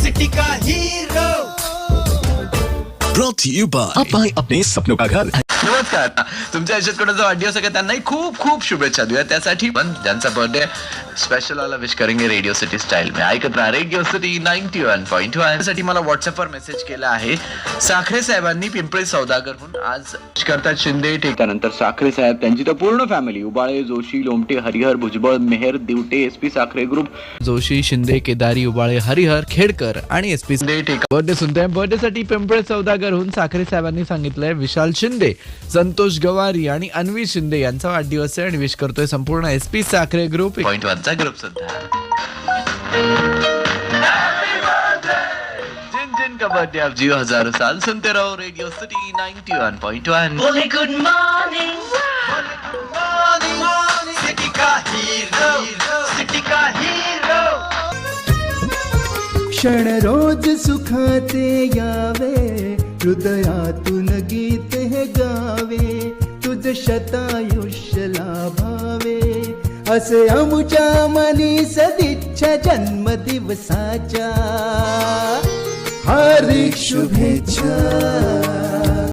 City का hero Brought to you by अपाय अपने सपनों का घर। नमस्कार, तुमच्या आयुष्यात कोणाचा वाढदिवस आहे त्यांनाही खूप खूप शुभेच्छा देऊया. त्यासाठी पण ज्यांचा बर्थडे स्पेशल वाला विश करेंगे रेडिओ सिटी स्टाईल में. ऐकत राहा रेडिओ सिटी 91.1. त्यासाठी मला व्हॉट्सअपवर मेसेज केला आहे. साखरे साहेबांनी पिंपरी सौदागरहून आज करतात शिंदे त्यानंतर साखरे साहेब त्यांची तर पूर्ण family Ubale Joshi Lomte Harihar Bhujbal Mehar Diwate SP Sakhare group Joshi Shinde Kedari Ubale Harihar Khedkar आणि एसपी बर्थडे सुनते. बर्थडे साठी पिंपळे सौदागरहून साखरे साहेबांनी सांगितलंय विशाल शिंदे, संतोष गवारी आणि अन्वी शिंदे यांचा वाढदिवस आहे आणि विश करतोय संपूर्ण एसपी साखरे ग्रुप 1चा ग्रुप सुद्धा. जिन जिन का बर्थडे आप जियो हजारों साल सुनते रहो रेडियो सिटी 91.1. बोले गुड मॉर्निंग सिटी का हीरो सिटी का हीरो. क्षण रोज सुखाचे यावे हृदयातून गीत हे गावे तुझ शतायुष्य लाभावे असे आमुच्या मनी सदिच्छा जन्मदिवसाच्या हार्दिक शुभेच्छा.